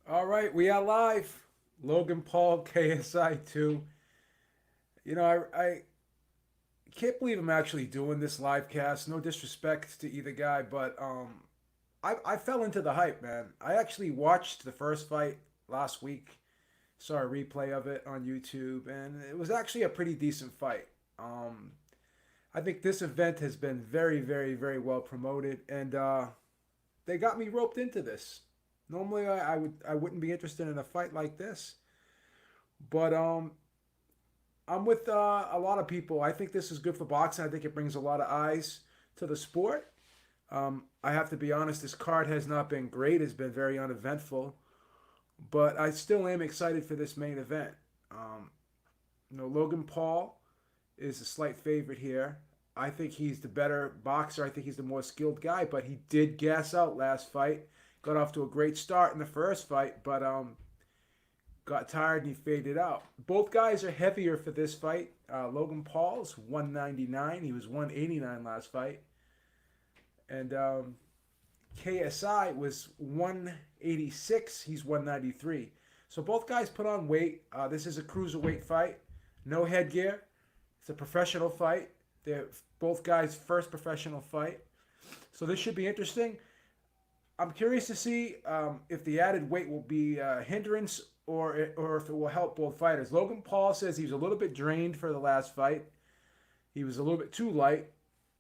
All right, we are live. Logan Paul, KSI 2. I can't believe I'm actually doing this live cast. No disrespect to either guy, but I fell into the hype, man. I actually watched the first fight last week, saw a replay of it on YouTube, and it was actually a pretty decent fight. Um, I think this event has been very, very, very well promoted, and they got me roped into this. Normally, I wouldn't be interested in a fight like this, but I'm with a lot of people. I think this is good for boxing. I think it brings a lot of eyes to the sport. I have to be honest, this card has not been great. It's been very uneventful, but I still am excited for this main event. Um, Logan Paul is a slight favorite here. I think he's the better boxer. I think he's the more skilled guy, but he did gas out last fight. Got off to a great start in the first fight, but got tired and he faded out. Both guys are heavier for this fight. Logan Paul's 199. He was 189 last fight. And KSI was 186. He's 193. So both guys put on weight. This is a cruiserweight fight. No headgear. It's a professional fight. They're both guys' first professional fight. So this should be interesting. I'm curious to see if the added weight will be a hindrance or if it will help both fighters. Logan Paul says he was a little bit drained for the last fight. He was a little bit too light,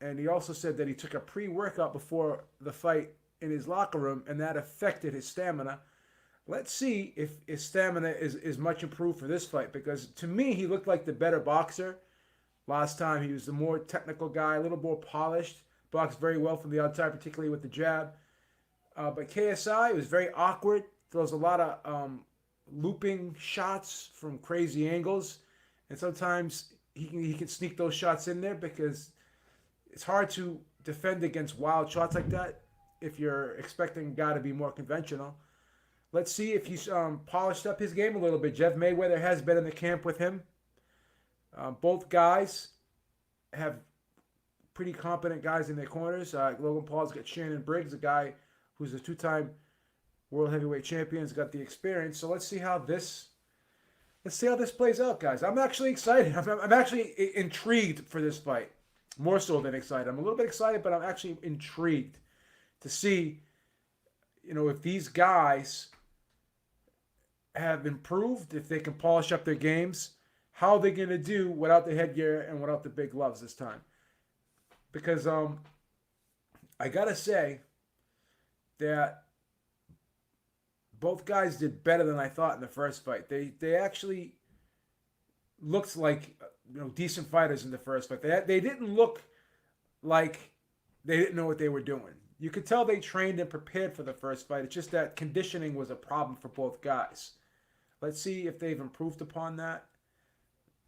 and he also said that he took a pre-workout before the fight in his locker room, and that affected his stamina. Let's see if his stamina is much improved for this fight, because to me he looked like the better boxer last time. He was the more technical guy, a little more polished, boxed very well from the outside, particularly with the jab. But KSI was very awkward. Throws a lot of looping shots from crazy angles, and sometimes he can sneak those shots in there because it's hard to defend against wild shots like that if you're expecting a guy to be more conventional. Let's see if he's polished up his game a little bit. Jeff Mayweather has been in the camp with him. Both guys have pretty competent guys in their corners. Logan Paul's got Shannon Briggs, a guy who's a two-time world heavyweight champion, has got the experience. So let's see how this plays out, guys. I'm actually excited. I'm actually intrigued for this fight, more so than excited. I'm a little bit excited, but I'm actually intrigued to see, if these guys have improved, if they can polish up their games, how they're gonna do without the headgear and without the big gloves this time. Because I gotta say that both guys did better than I thought in the first fight. They actually looked like decent fighters in the first fight. They didn't look like they didn't know what they were doing. You could tell they trained and prepared for the first fight. It's just that conditioning was a problem for both guys. Let's see if they've improved upon that.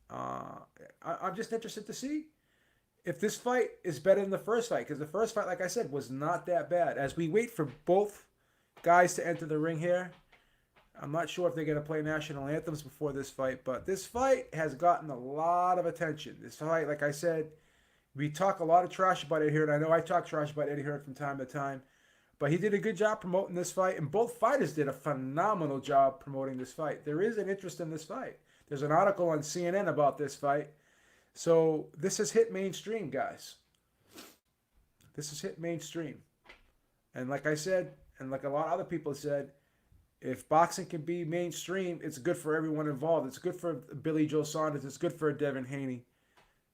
Uh, I'm just interested to see if this fight is better than the first fight, because the first fight, like I said, was not that bad. As we wait for both guys to enter the ring here, I'm not sure if they're going to play national anthems before this fight, but this fight has gotten a lot of attention. This fight, like I said, we talk a lot of trash about Eddie Hearn. I know I talk trash about Eddie Hearn from time to time, but he did a good job promoting this fight, and both fighters did a phenomenal job promoting this fight. There is an interest in this fight. There's an article on CNN about this fight. So this has hit mainstream, guys. This has hit mainstream. And like I said, and like a lot of other people said, if boxing can be mainstream, it's good for everyone involved. It's good for Billy Joe Saunders. It's good for Devin Haney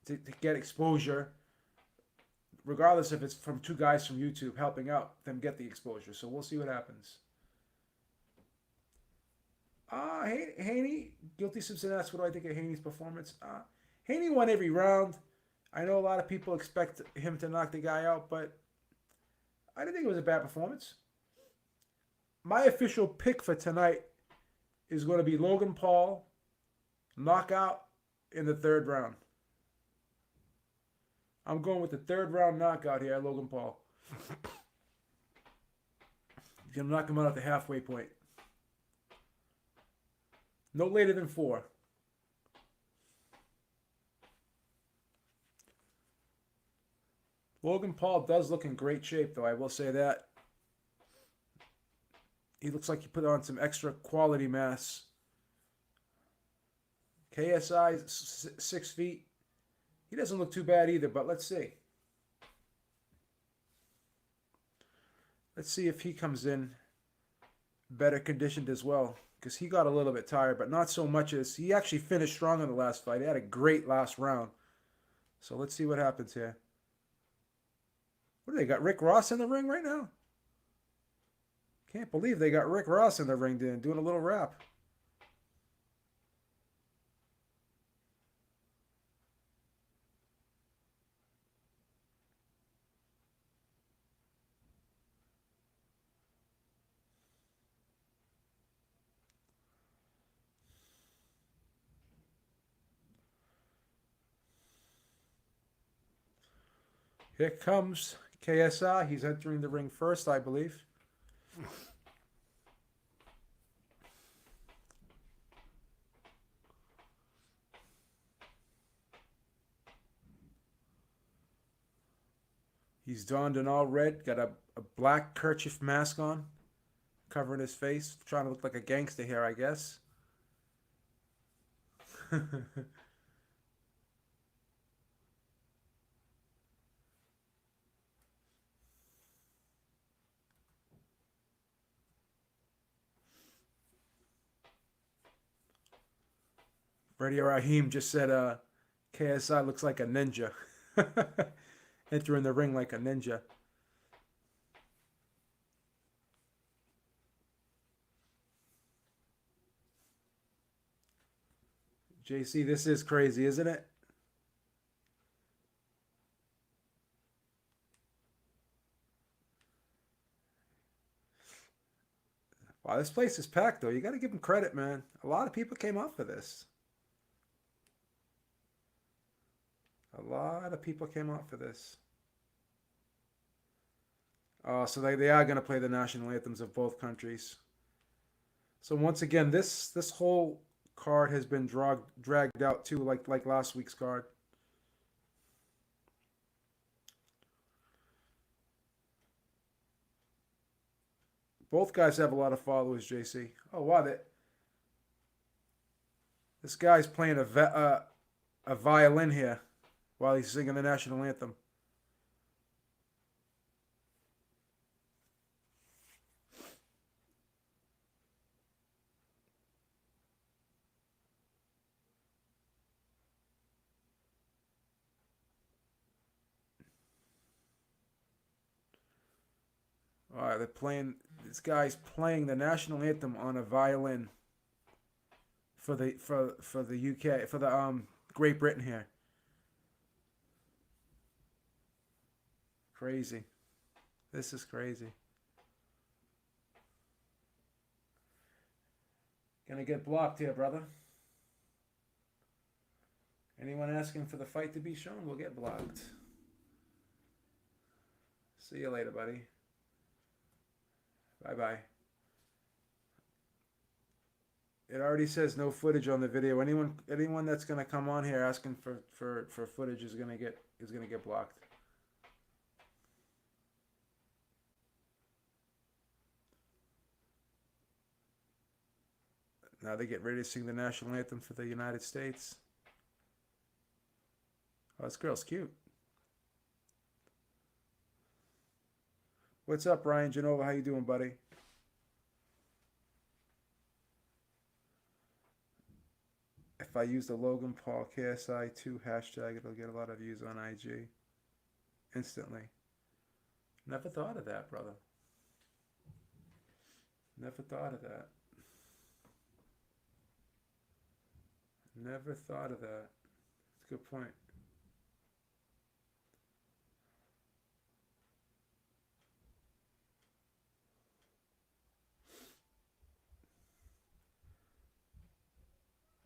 to get exposure, regardless if it's from two guys from YouTube helping out them get the exposure. So we'll see what happens. Haney, guilty Simpson asks, what do I think of Haney's performance? Haney won every round. I know a lot of people expect him to knock the guy out, but I didn't think it was a bad performance. My official pick for tonight is going to be Logan Paul knockout in the third round. I'm going with the third round knockout here, Logan Paul. He's going to knock him out at the halfway point. No later than 4. Logan Paul does look in great shape, though. I will say that. He looks like he put on some extra quality mass. KSI 6 feet. He doesn't look too bad either, but let's see. Let's see if he comes in better conditioned as well, because he got a little bit tired, but not so much as he actually finished strong in the last fight. He had a great last round. So let's see what happens here. What do they got? Rick Ross in the ring right now? Can't believe they got Rick Ross in the ring doing a little rap. Here comes KSI. He's entering the ring first, I believe. He's donned in all red, got a black kerchief mask on, covering his face, trying to look like a gangster here, I guess. Freddie Raheem just said KSI looks like a ninja. Entering the ring like a ninja. JC, this is crazy, isn't it? Wow, this place is packed, though. You got to give them credit, man. A lot of people came out for this. A lot of people came out for this. So they are going to play the national anthems of both countries. So once again, this whole card has been dragged out too, like last week's card. Both guys have a lot of followers, JC. Oh wow, this guy's playing a violin here while he's singing the national anthem. All right, they're playing. This guy's playing the national anthem on a violin for the UK, for the Great Britain here. Crazy. This is crazy. Gonna get blocked here, brother. Anyone asking for the fight to be shown will get blocked. See you later, buddy. Bye bye. It already says no footage on the video. Anyone that's gonna come on here asking for footage is gonna get blocked. Now they get ready to sing the national anthem for the United States. Oh, this girl's cute. What's up, Ryan Genova? How you doing, buddy? If I use the Logan Paul KSI 2 hashtag, it'll get a lot of views on IG instantly. Never thought of that, brother. Never thought of that. Never thought of that. That's a good point.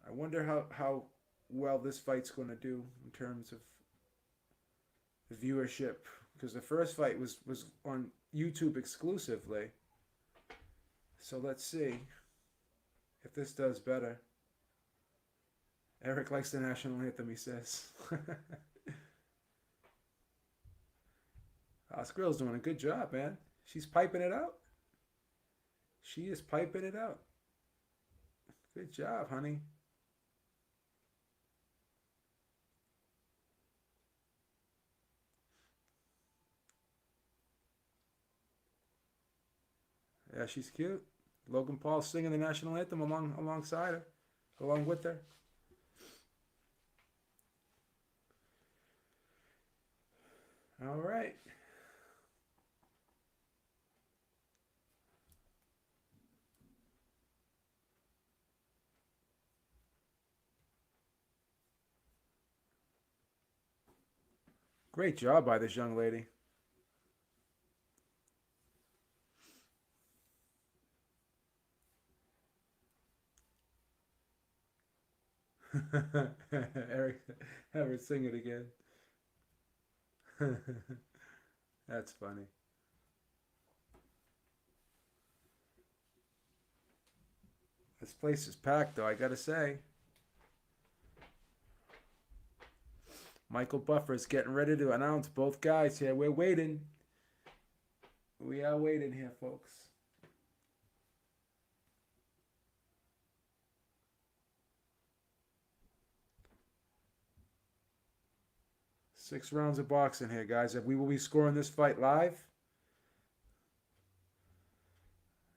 I wonder how well this fight's going to do in terms of the viewership, because the first fight was on YouTube exclusively. So let's see if this does better. Eric likes the national anthem, he says. This girl's doing a good job, man. She's piping it out. She is piping it out. Good job, honey. Yeah, she's cute. Logan Paul singing the national anthem alongside her, along with her. All right. Great job by this young lady. Eric, have her sing it again. That's funny. This place is packed, though, I gotta say. Michael Buffer is getting ready to announce both guys here. We're waiting. We are waiting here, folks. 6 rounds of boxing here, guys. We will be scoring this fight live.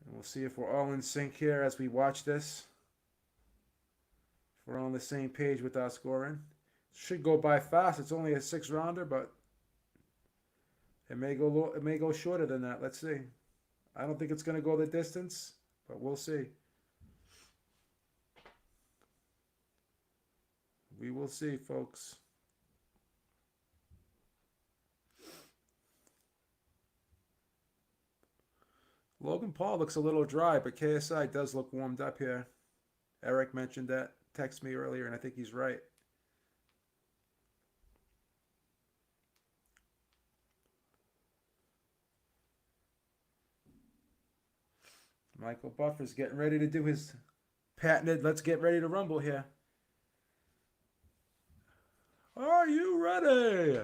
And we'll see if we're all in sync here as we watch this. If we're on the same page with our scoring. Should go by fast. It's only a 6 rounder, but it may go shorter than that. Let's see. I don't think it's going to go the distance, but we'll see. We will see, folks. Logan Paul looks a little dry, but KSI does look warmed up here. Eric mentioned that. Texted me earlier, and I think he's right. Michael Buffer's getting ready to do his patented let's get ready to rumble here. Are you ready?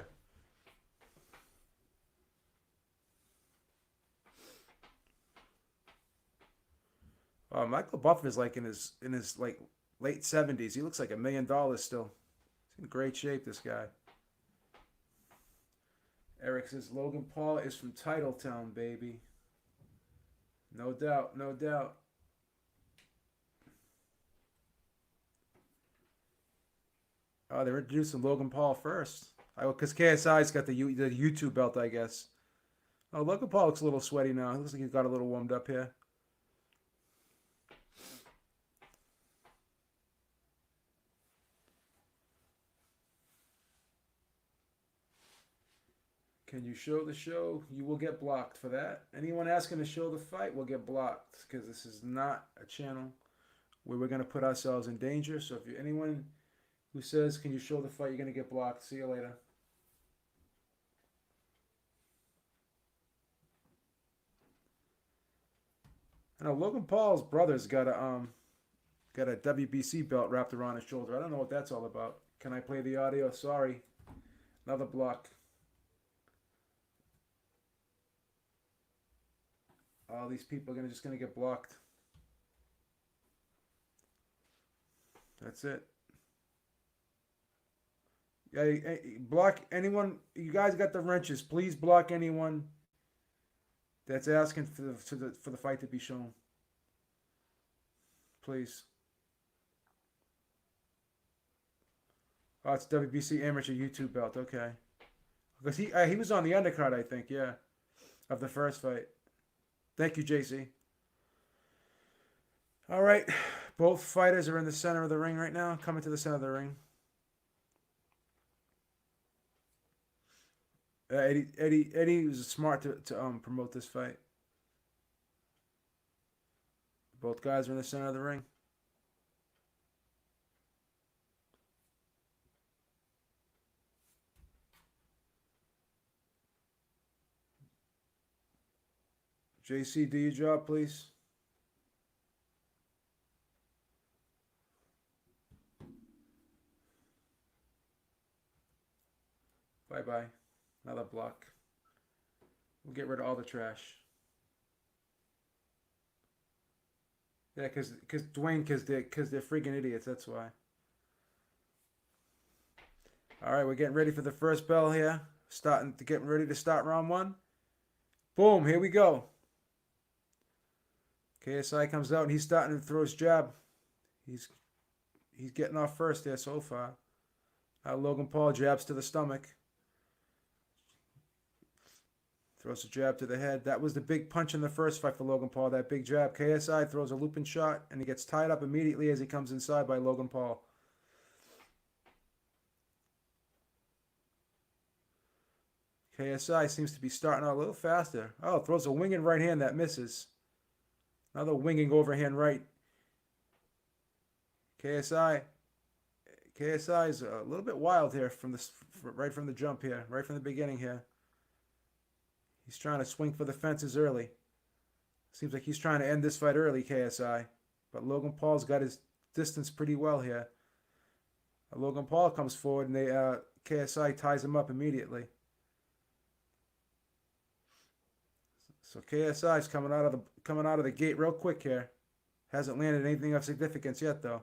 Michael Buffer is like in his like late 70s. He looks like $1 million still. He's in great shape, this guy. Eric says Logan Paul is from Titletown, baby. No doubt, no doubt. Oh, they're introducing Logan Paul first. Because KSI's got the YouTube belt, I guess. Oh, Logan Paul looks a little sweaty now. He looks like he's got a little warmed up here. Can you show the show? You will get blocked for that. Anyone asking to show the fight will get blocked because this is not a channel where we're going to put ourselves in danger. So if anyone who says, can you show the fight, you're going to get blocked. See you later. I know Logan Paul's brother's got a WBC belt wrapped around his shoulder. I don't know what that's all about. Can I play the audio? Sorry. Another block. All these people are just gonna get blocked. That's it. Yeah, block anyone. You guys got the wrenches. Please block anyone that's asking for the fight to be shown. Please. Oh, it's WBC amateur YouTube belt. Okay, because he was on the undercard, I think. Yeah, of the first fight. Thank you, JC. All right, both fighters are in the center of the ring right now. Coming to the center of the ring. Eddie was smart to promote this fight. Both guys are in the center of the ring. JC, do your job, please. Bye-bye. Another block. We'll get rid of all the trash. Yeah, because Dwayne, because they're freaking idiots. That's why. All right, we're getting ready for the first bell here. Getting ready to start round one. Boom, here we go. KSI comes out and he's starting to throw his jab. He's he's getting off first there so far. Now Logan Paul jabs to the stomach. Throws a jab to the head. That was the big punch in the first fight for Logan Paul, that big jab. KSI throws a looping shot, and he gets tied up immediately as he comes inside by Logan Paul. KSI seems to be starting out a little faster. Oh, throws a winging right hand that misses. Another winging overhand right. KSI KSI is a little bit wild here right from the jump here, right from the beginning here. He's trying to swing for the fences early. Seems like he's trying to end this fight early, KSI. But Logan Paul's got his distance pretty well here. Logan Paul comes forward and KSI ties him up immediately. So KSI is coming out of the gate real quick here. Hasn't landed anything of significance yet though.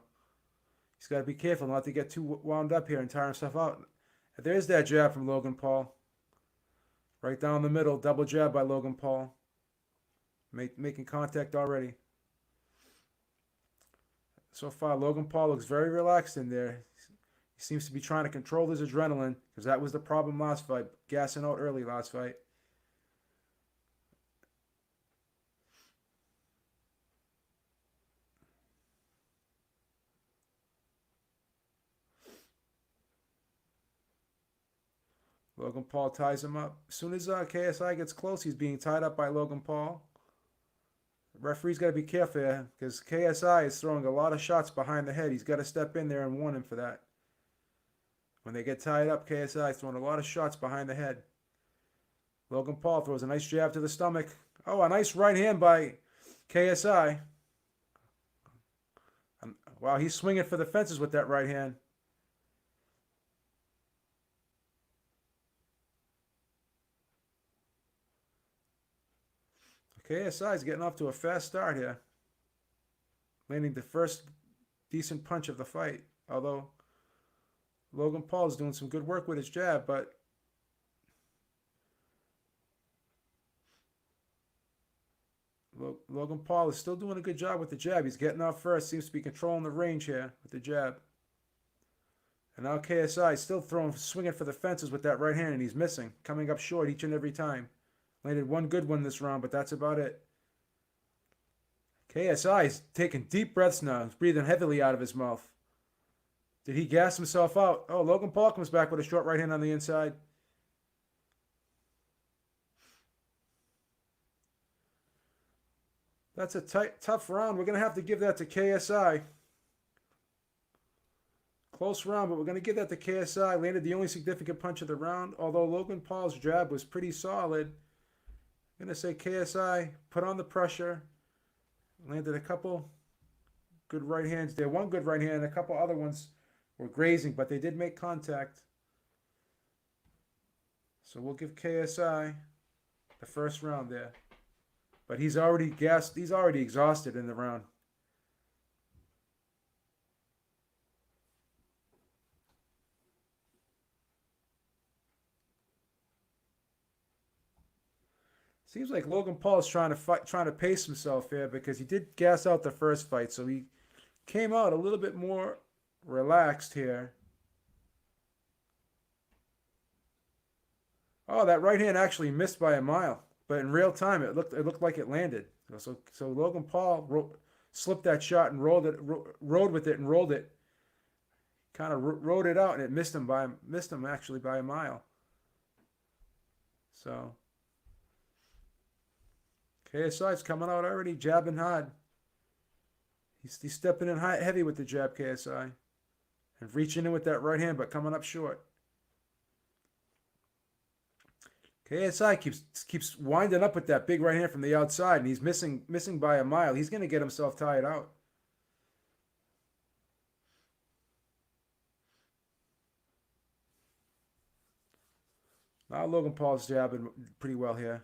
He's got to be careful not to get too wound up here and tire himself out. There's that jab from Logan Paul. Right down the middle, double jab by Logan Paul. Making contact already. So far, Logan Paul looks very relaxed in there. He seems to be trying to control his adrenaline because that was the problem last fight, gassing out early last fight. Logan Paul ties him up. As soon as KSI gets close, he's being tied up by Logan Paul. The referee's got to be careful here because KSI is throwing a lot of shots behind the head. He's got to step in there and warn him for that. When they get tied up, KSI is throwing a lot of shots behind the head. Logan Paul throws a nice jab to the stomach. Oh, a nice right hand by KSI. Wow, he's swinging for the fences with that right hand. KSI is getting off to a fast start here. Landing the first decent punch of the fight. Although Logan Paul is doing some good work with his jab, but Logan Paul is still doing a good job with the jab. He's getting off first. Seems to be controlling the range here with the jab. And now KSI is still swinging for the fences with that right hand, and he's missing. Coming up short each and every time. Landed one good one this round, but that's about it. KSI is taking deep breaths now. He's breathing heavily out of his mouth. Did he gas himself out? Oh, Logan Paul comes back with a short right hand on the inside. That's a tough round. We're going to have to give that to KSI. Close round, but we're going to give that to KSI. Landed the only significant punch of the round, although Logan Paul's jab was pretty solid. I'm going to say KSI put on the pressure. Landed a couple good right hands there. One good right hand, a couple other ones were grazing, but they did make contact. So we'll give KSI the first round there. But he's already gassed. He's already exhausted in the round. Seems like Logan Paul is trying to pace himself here because he did gas out the first fight, so he came out a little bit more relaxed here. Oh, that right hand actually missed by a mile, but in real time it looked like it landed. So Logan Paul slipped that shot and rode with it and rolled it, kind of rode it out, and it missed him actually by a mile. So. KSI's coming out already, jabbing hard. He's stepping in heavy with the jab, KSI. And reaching in with that right hand, but coming up short. KSI keeps winding up with that big right hand from the outside, and he's missing by a mile. He's going to get himself tired out. Now Logan Paul's jabbing pretty well here.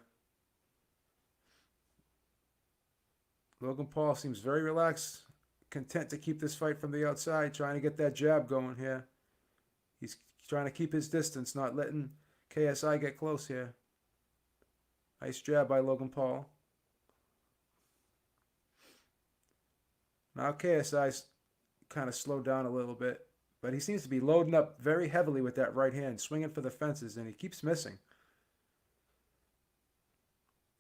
Logan Paul seems very relaxed, content to keep this fight from the outside, trying to get that jab going here. He's trying to keep his distance, not letting KSI get close here. Nice jab by Logan Paul. Now KSI's kind of slowed down a little bit, but he seems to be loading up very heavily with that right hand, swinging for the fences, and he keeps missing.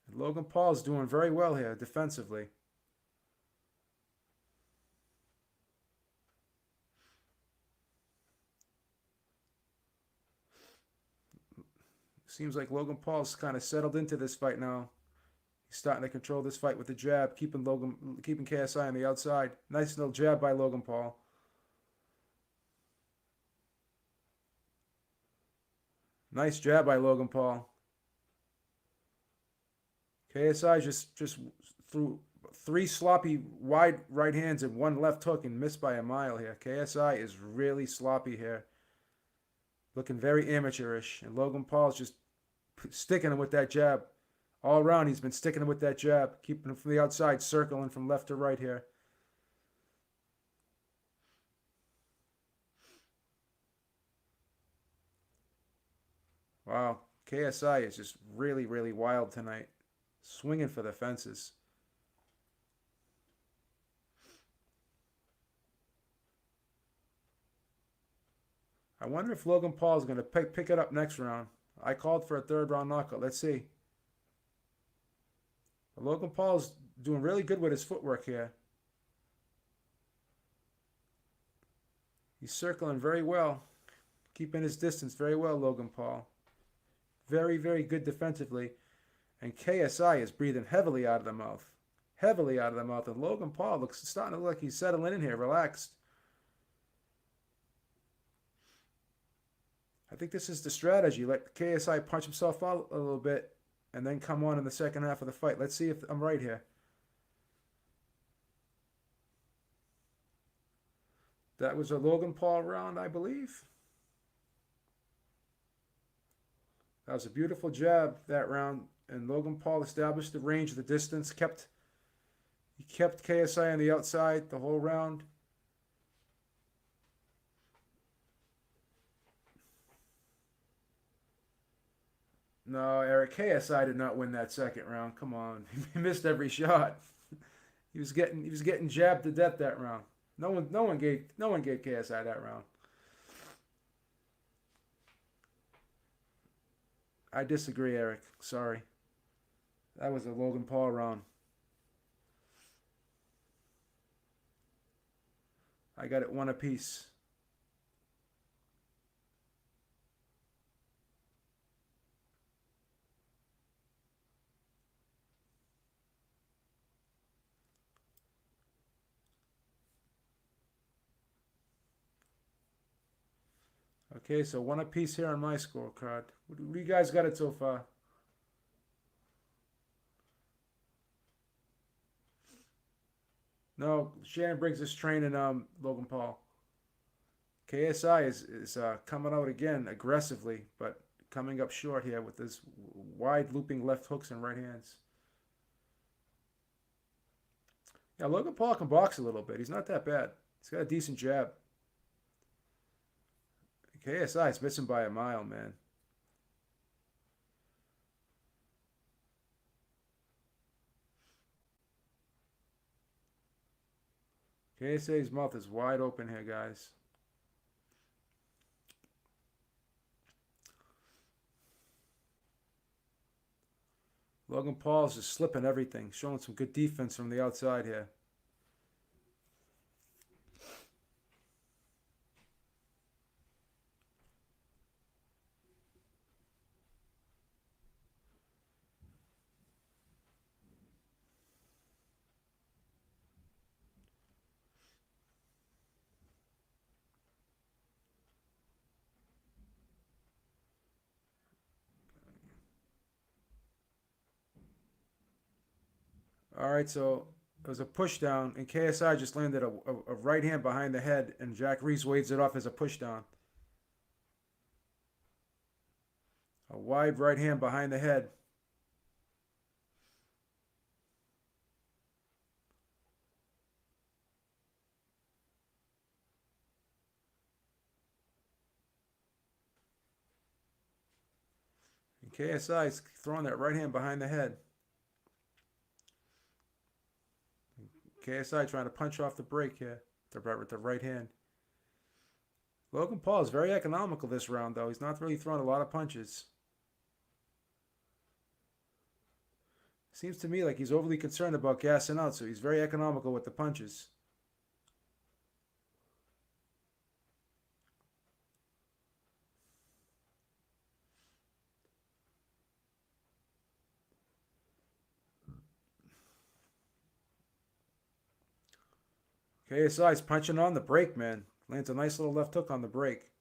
And Logan Paul's doing very well here defensively. Seems like Logan Paul's kind of settled into this fight now. He's starting to control this fight with the jab, keeping KSI on the outside. Nice little jab by Logan Paul. Nice jab by Logan Paul. KSI just threw three sloppy wide right hands and one left hook and missed by a mile here. KSI is really sloppy here. Looking very amateurish. And Logan Paul's just sticking him with that jab. All around, he's been sticking him with that jab, keeping him from the outside, circling from left to right here. Wow, KSI is just really, really wild tonight. Swinging for the fences. I wonder if Logan Paul is going to pick it up next round. I called for a third round knockout. Let's see. But Logan Paul's doing really good with his footwork here. He's circling very well, keeping his distance very well, Logan Paul. Very, very good defensively. And KSI is breathing heavily out of the mouth. Heavily out of the mouth. And Logan Paul starting to look like he's settling in here, relaxed. I think this is the strategy. Let KSI punch himself out a little bit and then come on in the second half of the fight. Let's see if I'm right here. That was a Logan Paul round, I believe. That was a beautiful jab that round, and Logan Paul established the range, the distance, he kept KSI on the outside the whole round. No, Eric, KSI did not win that second round. Come on. He missed every shot. He was getting jabbed to death that round. No one gave KSI that round. I disagree, Eric. Sorry. That was a Logan Paul round. I got it one apiece. Okay, so one apiece here on my scorecard. What do you guys got it so far? No, Shannon Briggs is training Logan Paul. KSI is coming out again aggressively, but coming up short here with his wide looping left hooks and right hands. Yeah, Logan Paul can box a little bit. He's not that bad. He's got a decent jab. KSI is missing by a mile, man. KSI's mouth is wide open here, guys. Logan Paul's just slipping everything, showing some good defense from the outside here. All right, so it was a push down, and KSI just landed a right hand behind the head, and Jack Reese waves it off as a push down. A wide right hand behind the head. KSI is throwing that right hand behind the head. KSI trying to punch off the break here with the right hand. Logan Paul is very economical this round, though. He's not really throwing a lot of punches. Seems to me like he's overly concerned about gassing out, so he's very economical with the punches. KSI's punching on the break, man. Lands a nice little left hook on the break.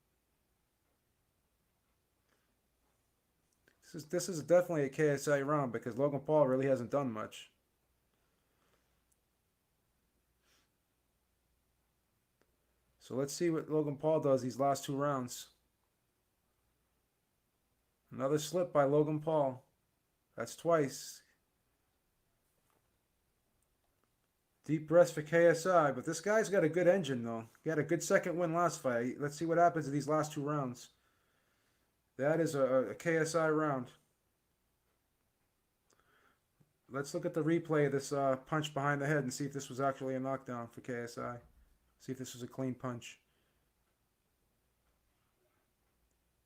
This is definitely a KSI round because Logan Paul really hasn't done much. So let's see what Logan Paul does these last 2 rounds. Another slip by Logan Paul. That's twice. Deep breaths for KSI, but this guy's got a good engine, though. He had a good second win last fight. Let's see what happens in these last 2 rounds. That is a KSI round. Let's look at the replay of this punch behind the head and see if this was actually a knockdown for KSI. See if this was a clean punch.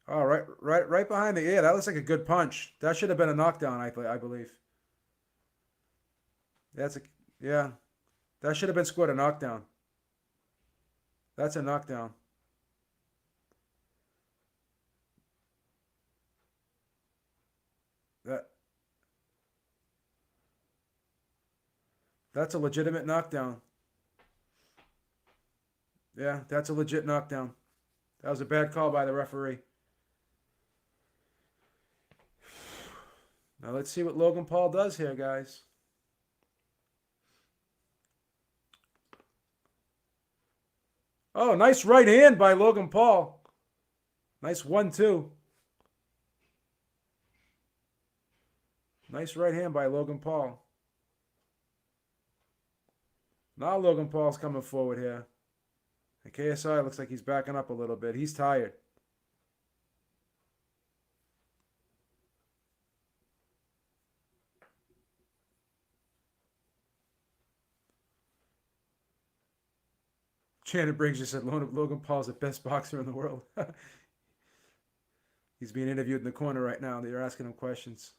Oh, right behind the ear. That looks like a good punch. That should have been a knockdown, I believe. Yeah. That should have been scored a knockdown. That's a knockdown. That's a legitimate knockdown. Yeah, that's a legit knockdown. That was a bad call by the referee. Now let's see what Logan Paul does here, guys. Oh, nice right hand by Logan Paul. Nice 1-2. Nice right hand by Logan Paul. Now Logan Paul's coming forward here. And KSI looks like he's backing up a little bit. He's tired. Shannon Briggs just said Logan Paul's the best boxer in the world. He's being interviewed in the corner right now. They're asking him questions.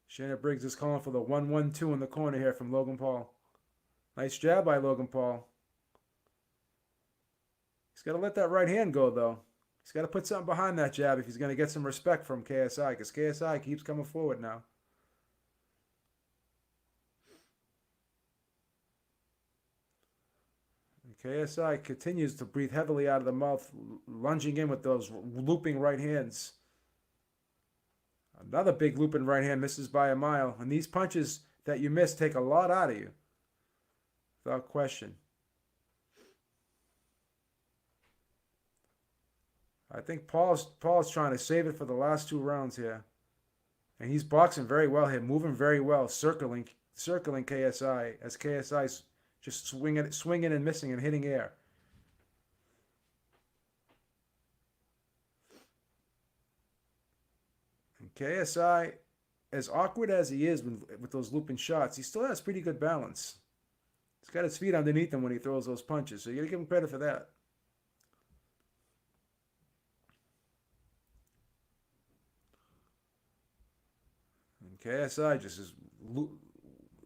Shannon Briggs is calling for the 1-1-2 in the corner here from Logan Paul. Nice jab by Logan Paul. He's got to let that right hand go, though. He's got to put something behind that jab if he's going to get some respect from KSI, because KSI keeps coming forward now. And KSI continues to breathe heavily out of the mouth, lunging in with those looping right hands. Another big looping right hand misses by a mile. And these punches that you miss take a lot out of you. Without question. I think Paul's trying to save it for the last 2 rounds here. And he's boxing very well here, moving very well, circling KSI as KSI's just swinging and missing and hitting air. And KSI, as awkward as he is with those looping shots, he still has pretty good balance. He's got his feet underneath him when he throws those punches, so you got to give him credit for that. And KSI just is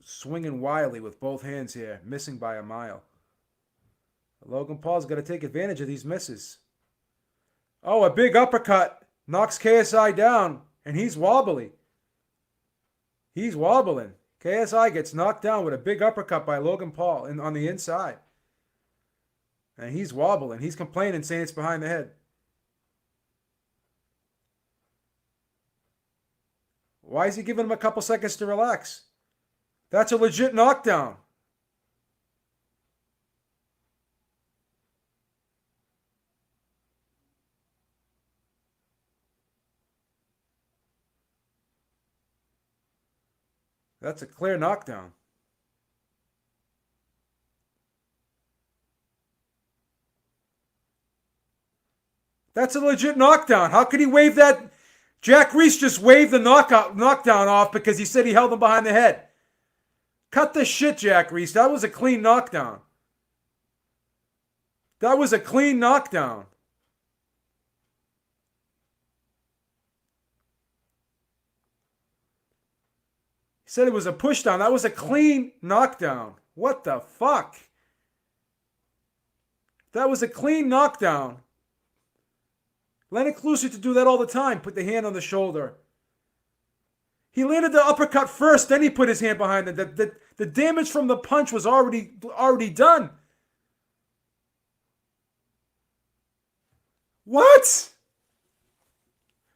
swinging wildly with both hands here, missing by a mile. Logan Paul's got to take advantage of these misses. Oh, a big uppercut knocks KSI down, and he's wobbly. He's wobbling. KSI gets knocked down with a big uppercut by Logan Paul on the inside. And he's wobbling. He's complaining, saying it's behind the head. Why is he giving him a couple seconds to relax? That's a legit knockdown. That's a clear knockdown. That's a legit knockdown. How could he wave that? Jack Reese just waved the knockdown off because he said he held him behind the head. Cut the shit, Jack Reese. That was a clean knockdown. That was a clean knockdown. He said it was a pushdown. That was a clean knockdown. What the fuck? That was a clean knockdown. Lennox Lucy to do that all the time. Put the hand on the shoulder. He landed the uppercut first, then he put his hand behind it. The damage from the punch was already done. What?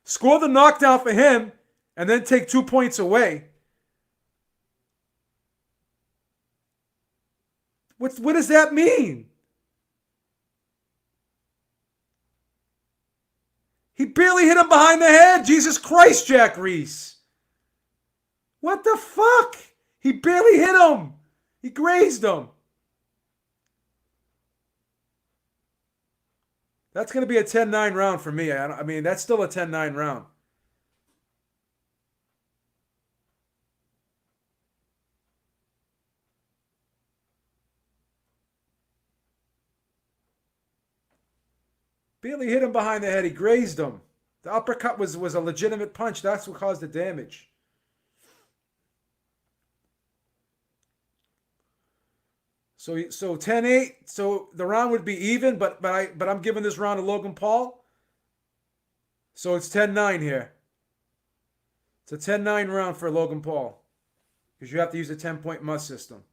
Score the knockdown for him and then take 2 points away. What does that mean? He barely hit him behind the head. Jesus Christ, Jack Reese. What the fuck? He barely hit him. He grazed him. That's going to be a 10-9 round for me. I mean, that's still a 10-9 round. Barely hit him behind the head. He grazed him. The uppercut was a legitimate punch. That's what caused the damage. So 10-8. So the round would be even, but I'm giving this round to Logan Paul. So it's 10-9 here. It's a 10-9 round for Logan Paul because you have to use a 10-point must system.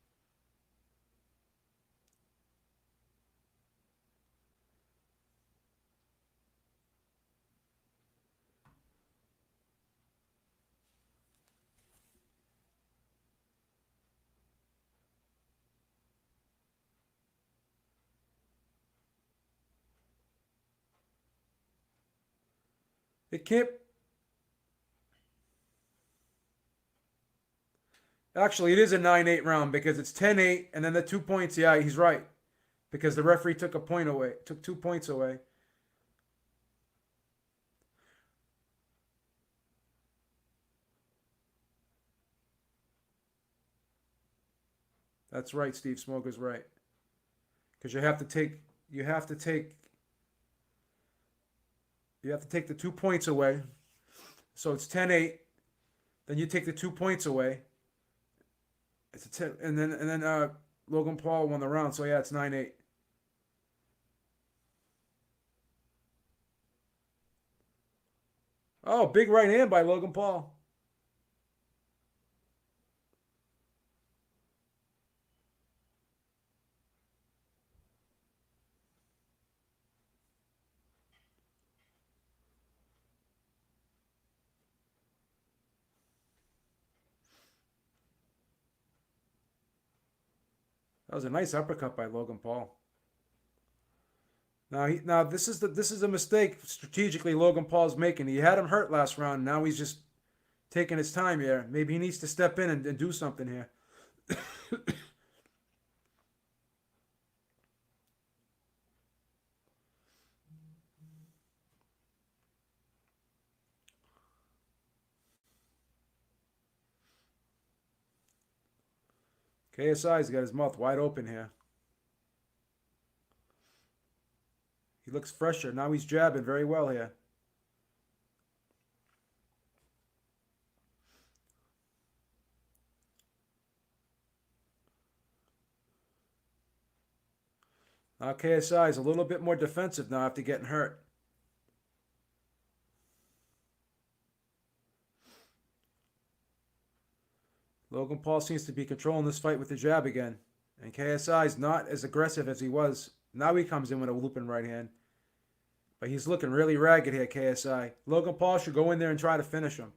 It can't. Actually, it is a 9-8 round because it's 10-8 and then the 2 points. Yeah, he's right. Because the referee took a point away, took 2 points away. That's right, Steve Smoker's right. Because you have to take the 2 points away. So it's 10-8. Then you take the 2 points away. It's a 10, and then Logan Paul won the round. So yeah, it's 9-8. Oh, big right hand by Logan Paul. That was a nice uppercut by Logan Paul. Now this is a mistake strategically Logan Paul's making. He had him hurt last round. Now he's just taking his time here. Maybe he needs to step in and do something here. KSI's got his mouth wide open here. He looks fresher. Now he's jabbing very well here. Now KSI is a little bit more defensive now after getting hurt. Logan Paul seems to be controlling this fight with the jab again. And KSI is not as aggressive as he was. Now he comes in with a looping right hand. But he's looking really ragged here, KSI. Logan Paul should go in there and try to finish him.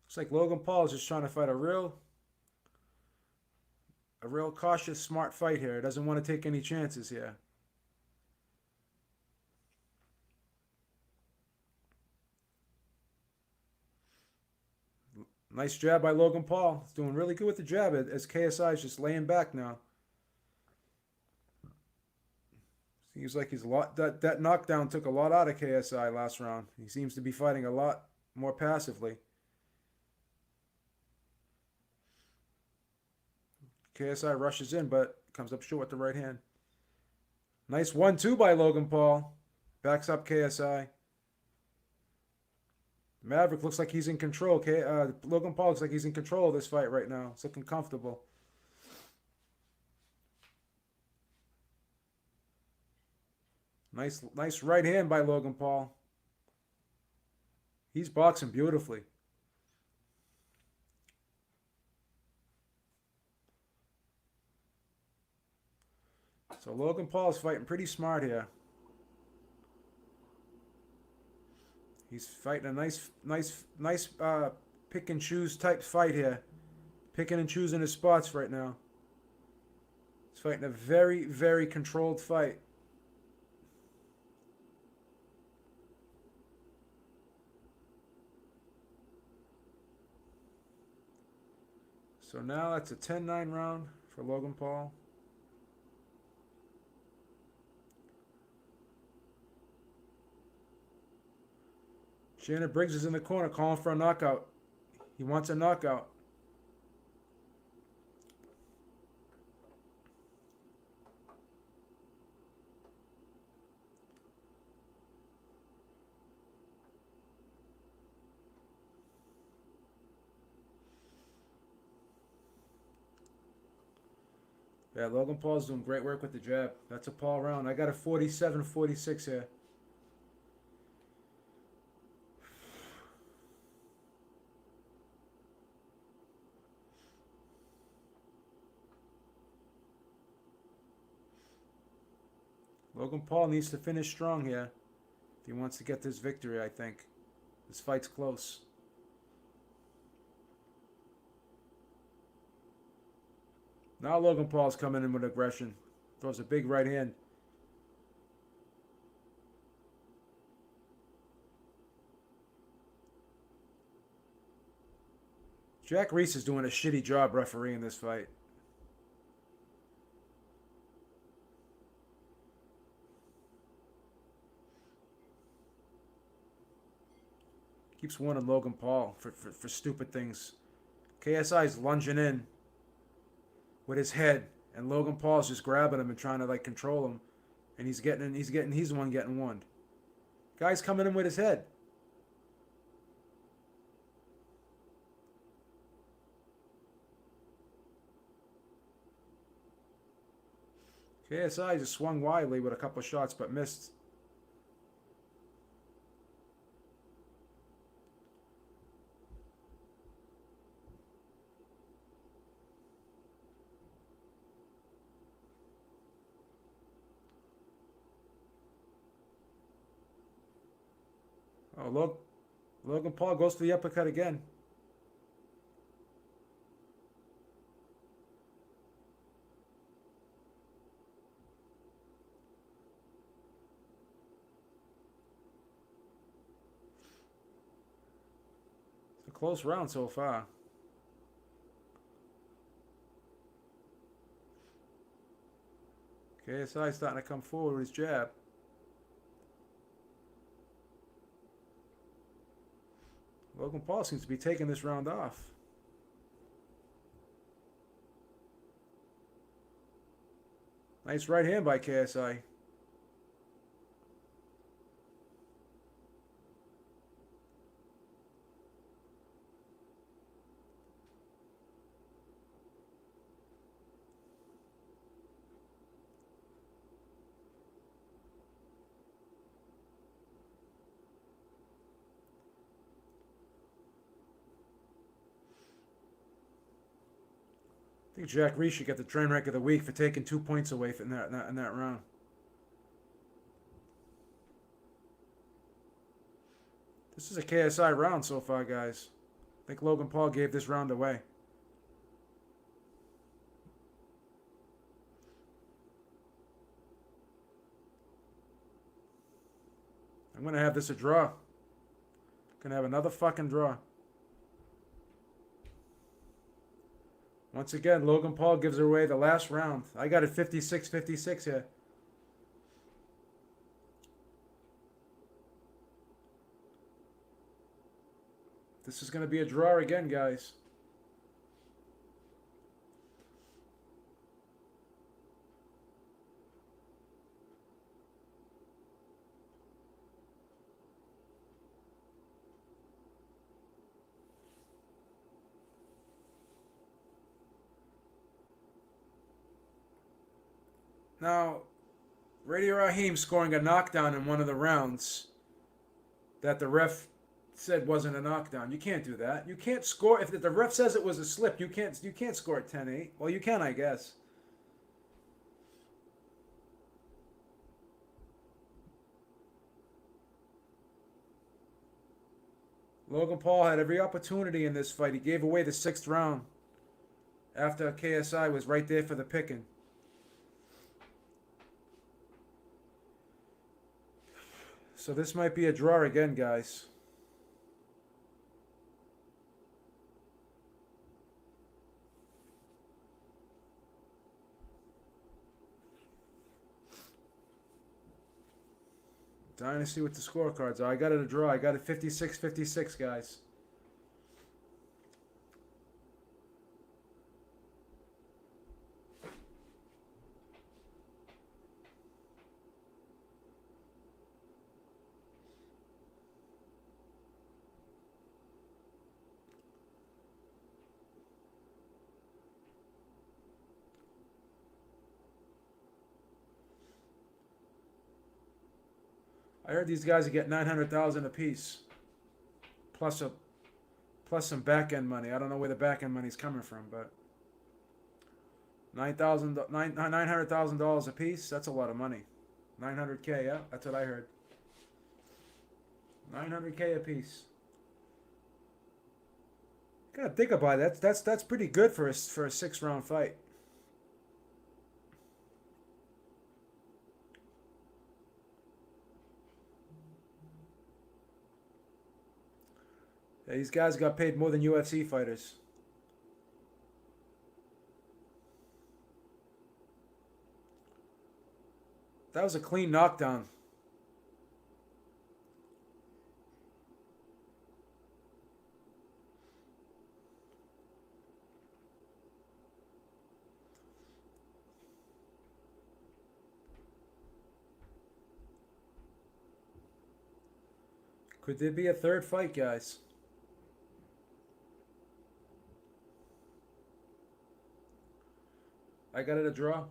Looks like Logan Paul is just trying to fight a real cautious, smart fight here. He doesn't want to take any chances here. Nice jab by Logan Paul. He's doing really good with the jab as KSI is just laying back now. Seems like he's a lot. That knockdown took a lot out of KSI last round. He seems to be fighting a lot more passively. KSI rushes in, but comes up short with the right hand. Nice 1-2 by Logan Paul. Backs up KSI. Maverick looks like he's in control. Logan Paul looks like he's in control of this fight right now. It's looking comfortable. Nice right hand by Logan Paul. He's boxing beautifully. So Logan Paul is fighting pretty smart here. He's fighting a nice pick and choose type fight here. Picking and choosing his spots right now. He's fighting a very, very controlled fight. So now that's a 10-9 round for Logan Paul. Shannon Briggs is in the corner calling for a knockout. He wants a knockout. Yeah, Logan Paul's doing great work with the jab. That's a Paul round. I got a 47-46 here. Logan Paul needs to finish strong here if he wants to get this victory, I think. This fight's close. Now Logan Paul's coming in with aggression. Throws a big right hand. Jack Reese is doing a shitty job refereeing this fight. Keeps warning Logan Paul for stupid things. KSI's lunging in with his head, and Logan Paul's just grabbing him and trying to like control him, and he's the one getting one. Guy's coming in with his head. KSI just swung wildly with a couple of shots but missed. Oh, look. Logan Paul goes for the uppercut again. It's a close round so far. KSI starting to come forward with his jab. Logan Paul seems to be taking this round off. Nice right hand by KSI. I think Jack Reese should get the train wreck of the week for taking 2 points away from that round. This is a KSI round so far, guys. I think Logan Paul gave this round away. I'm going to have this a draw. Going to have another fucking draw. Once again, Logan Paul gives away the last round. I got it 56-56 here. This is going to be a draw again, guys. Now, Radio Raheem scoring a knockdown in one of the rounds that the ref said wasn't a knockdown. You can't do that. You can't score if the ref says it was a slip. You can't score at 10-8. Well, you can, I guess. Logan Paul had every opportunity in this fight. He gave away the 6th round after KSI was right there for the picking. So this might be a draw again, guys. Dynasty with the scorecards. I got it a draw. I got it 56-56, guys. I heard these guys get 900,000 apiece, plus a plus some back end money. I don't know where the back end money's coming from, but $900,000 a piece. That's a lot of money. 900K. Yeah, that's what I heard. 900K a piece. Gotta think about it. That's pretty good for a 6 round fight. Yeah, these guys got paid more than UFC fighters. That was a clean knockdown. Could there be a third fight, guys? I got it a draw.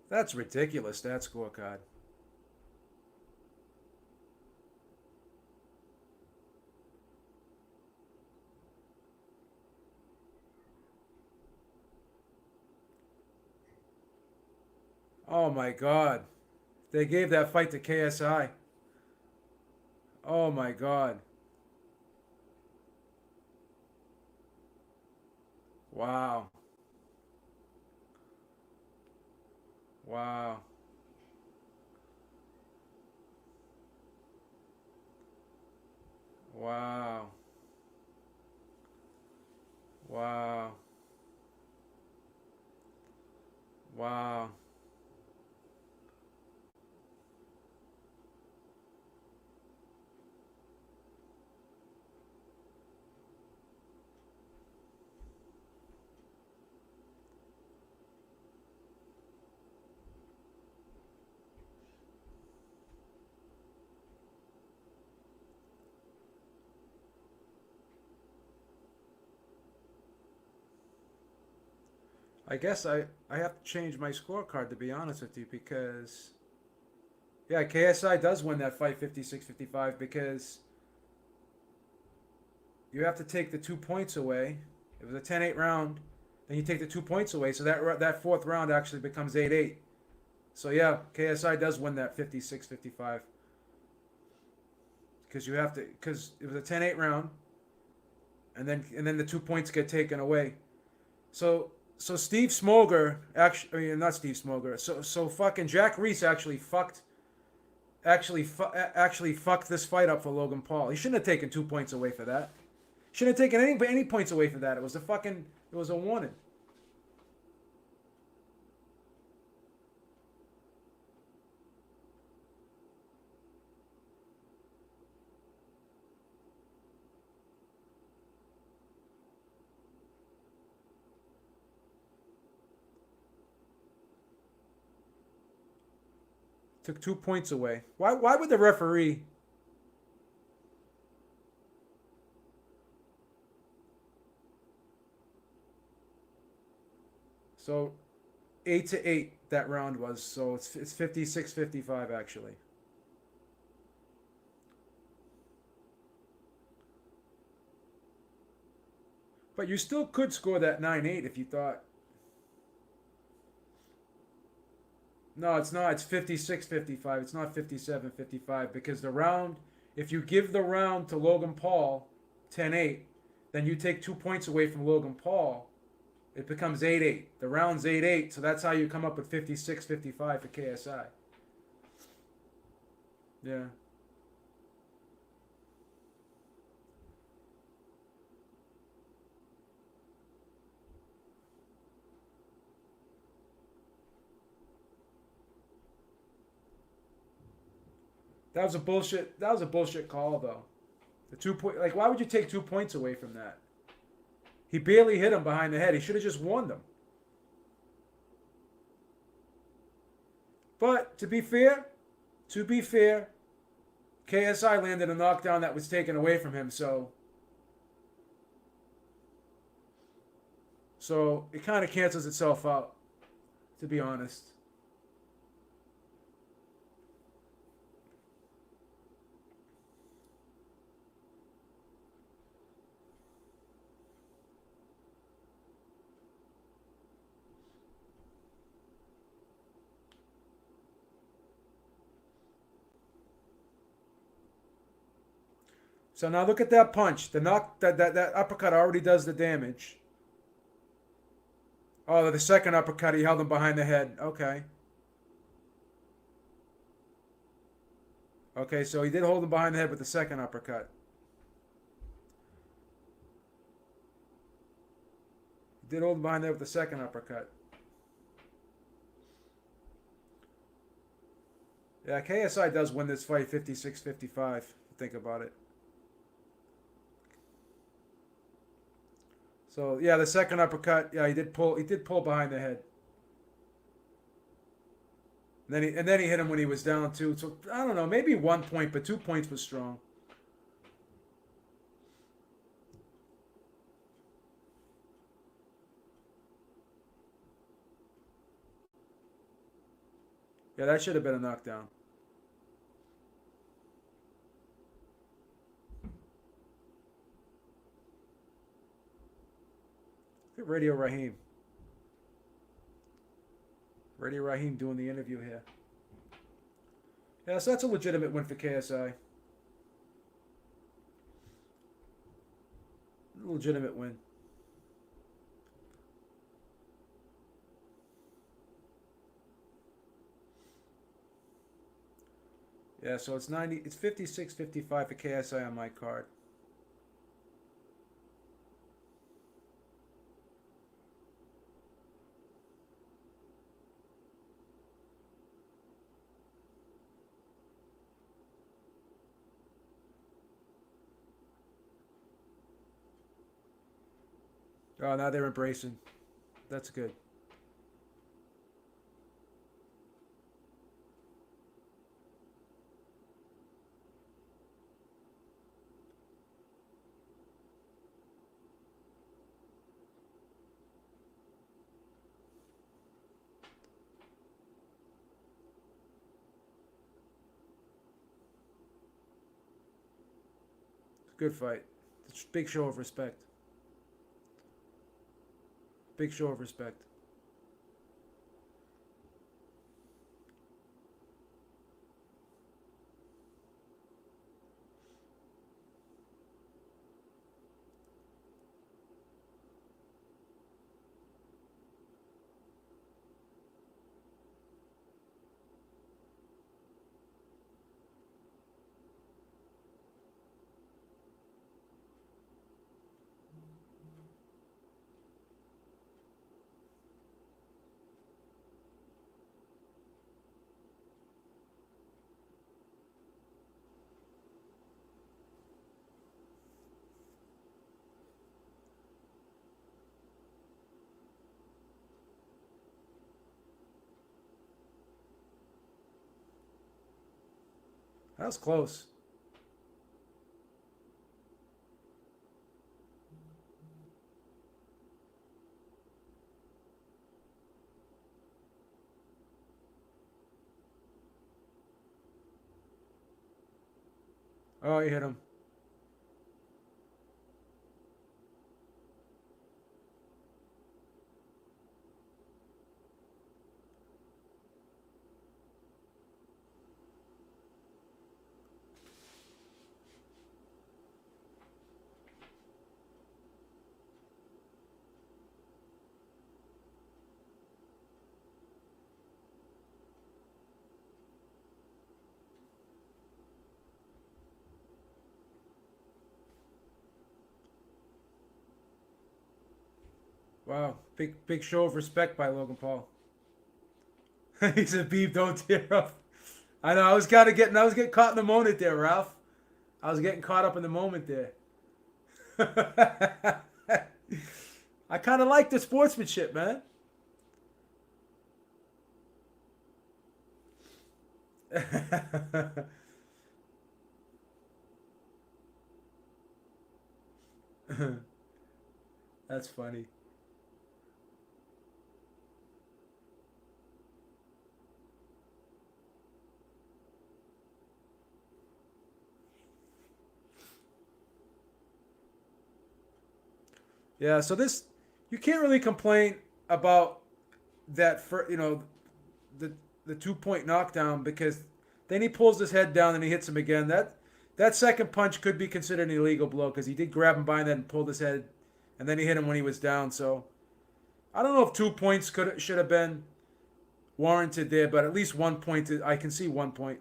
That's ridiculous, that scorecard. Oh my God. They gave that fight to KSI. Oh my God. Wow. Wow. Wow. Wow. Wow. I guess I have to change my scorecard to be honest with you because yeah, KSI does win that fight 56-55 because you have to take the 2 points away. It was a 10-8 round. Then you take the 2 points away, so that fourth round actually becomes 8-8. So yeah, KSI does win that 56-55 because you have to because it was a 10-8 round, and then the 2 points get taken away. So So Steve Smoger actually, I mean, not Steve Smoger. So fucking Jack Reese actually fucked this fight up for Logan Paul. He shouldn't have taken 2 points away for that. Shouldn't have taken any points away for that. It was a warning. Took 2 points away. Why would the referee? So 8-8 that round was. So it's 56-55 actually. But you still could score that 9-8 if you thought. No, it's not. It's 56-55. It's not 57-55 because the round, if you give the round to Logan Paul 10-8, then you take 2 points away from Logan Paul. It becomes 8-8. The round's 8-8, so that's how you come up with 56-55 for KSI. Yeah. That was a bullshit call though. The 2 point, like, why would you take 2 points away from that? He barely hit him behind the head. He should have just won them. But to be fair, KSI landed a knockdown that was taken away from him. So it kind of cancels itself out. To be honest. So now look at that punch. That uppercut already does the damage. Oh, the second uppercut, he held him behind the head. Okay. Okay, so he did hold him behind the head with the second uppercut. He did hold him behind the head with the second uppercut. Yeah, KSI does win this fight 56-55. Think about it. So yeah, the second uppercut, yeah, he did pull behind the head. And then he hit him when he was down too. So I don't know, maybe 1 point, but 2 points was strong. Yeah, that should have been a knockdown. Radio Raheem. Radio Raheem doing the interview here. Yeah, so that's a legitimate win for KSI. Legitimate win. Yeah, so it's 56-55 for KSI on my card. Oh, now they're embracing. That's good. Good fight. It's a big show of respect. Big show of respect. That was close. Oh, he hit him. Wow, big show of respect by Logan Paul. He said, "Beef, don't tear up." I know. I was getting caught in the moment there, Ralph. I was getting caught up in the moment there. I kind of like the sportsmanship, man. That's funny. Yeah, so this you can't really complain about that for the the 2 point knockdown because then he pulls his head down and he hits him again. That second punch could be considered an illegal blow because he did grab him behind that and pulled his head, and then he hit him when he was down. So I don't know if 2 points could should have been warranted there, but at least 1 point. I can see 1 point.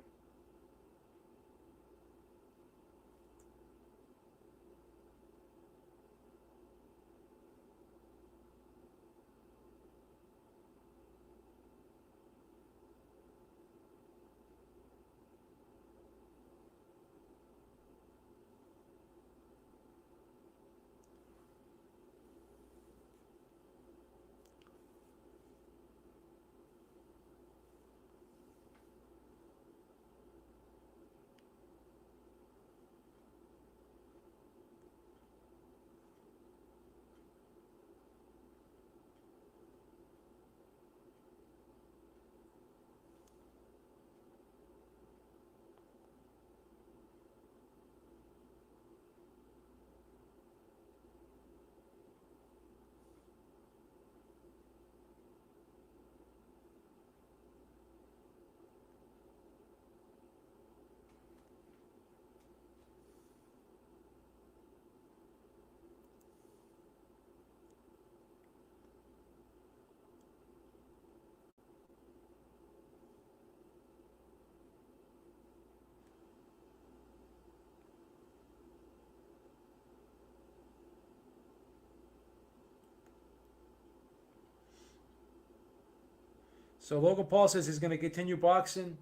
So Logan Paul says he's going to continue boxing.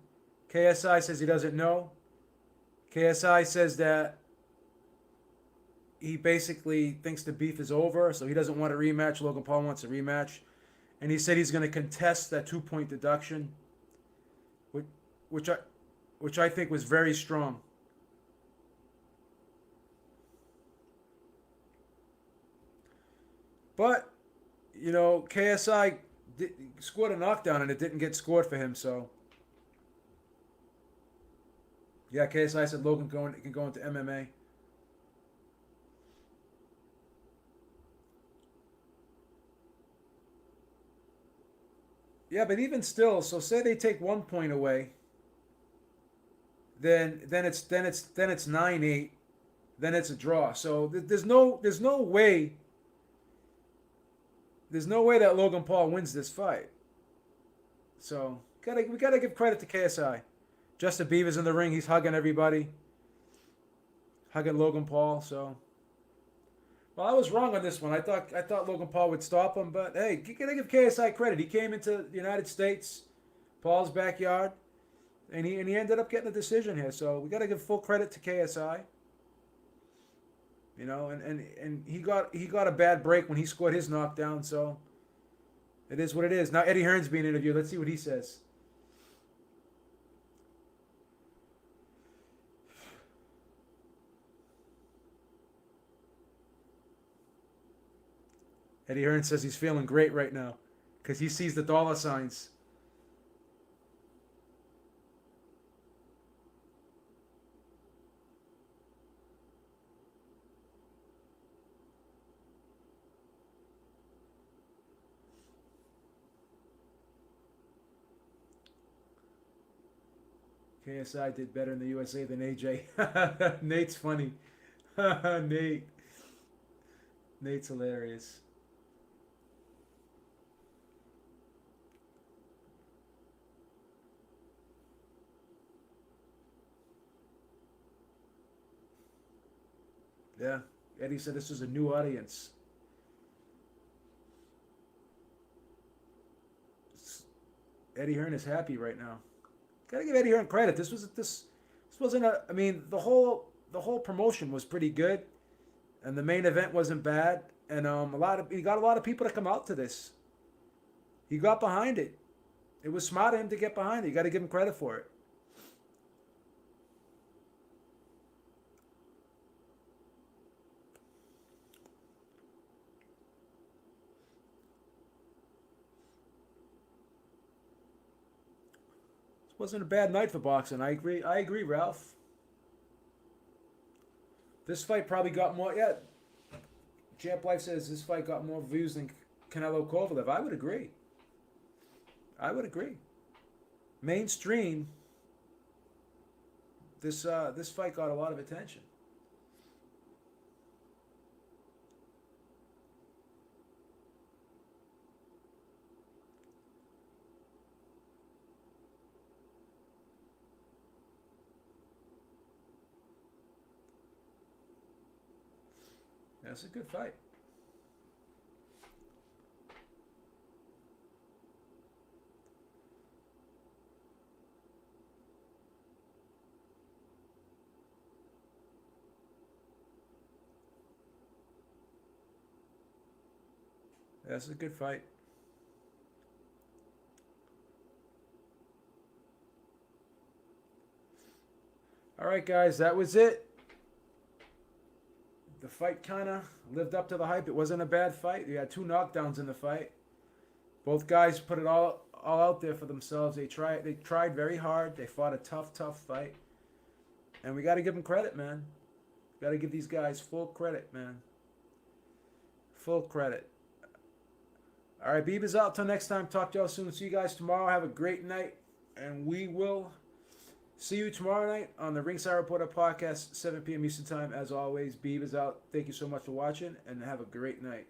KSI says he doesn't know. KSI says that he basically thinks the beef is over, so he doesn't want a rematch. Logan Paul wants a rematch, and he said he's going to contest that 2 point deduction, which, which I, which I think was very strong. But KSI scored a knockdown, and it didn't get scored for him. So yeah, KSI said Logan can go into MMA. Yeah, but even still, so say they take 1 point away, then it's 9-8, then it's a draw. So there's no way that Logan Paul wins this fight. So we gotta give credit to KSI. Justin Bieber's in the ring. He's hugging everybody, hugging Logan Paul. So well, I was wrong on this one. I thought Logan Paul would stop him, but hey, you gotta give KSI credit. He came into the United States, Paul's backyard, and he ended up getting a decision here. So we gotta give full credit to KSI. And he got a bad break when he scored his knockdown. So it is what it is. Now Eddie Hearn's being interviewed. Let's see what he says. Eddie Hearn says he's feeling great right now because he sees the dollar signs. KSI did better in the USA than AJ. Nate's funny. Nate. Nate's hilarious. Yeah. Eddie said this was a new audience. Eddie Hearn is happy right now. Gotta give Eddie Hearn credit. This wasn't a. I mean, the whole promotion was pretty good, and the main event wasn't bad. And he got a lot of people to come out to this. He got behind it. It was smart of him to get behind it. You got to give him credit for it. This wasn't a bad night for boxing. I agree. I agree, Ralph. This fight probably got more. Yeah, Champ Life says this fight got more views than Canelo Kovalev. I would agree. I would agree. Mainstream. This fight got a lot of attention. That's a good fight. That's a good fight. All right, guys, that was it. The fight kind of lived up to the hype. It wasn't a bad fight. You had two knockdowns in the fight. Both guys put it all out there for themselves. They tried very hard. They fought a tough fight. And we got to give them credit, man. Got to give these guys full credit, man. Full credit. All right, Beaver's out. Till next time. Talk to y'all soon. See you guys tomorrow. Have a great night. And we will see you tomorrow night on the Ringside Reporter podcast, 7 p.m. Eastern Time. As always, Beaver's out. Thank you so much for watching, and have a great night.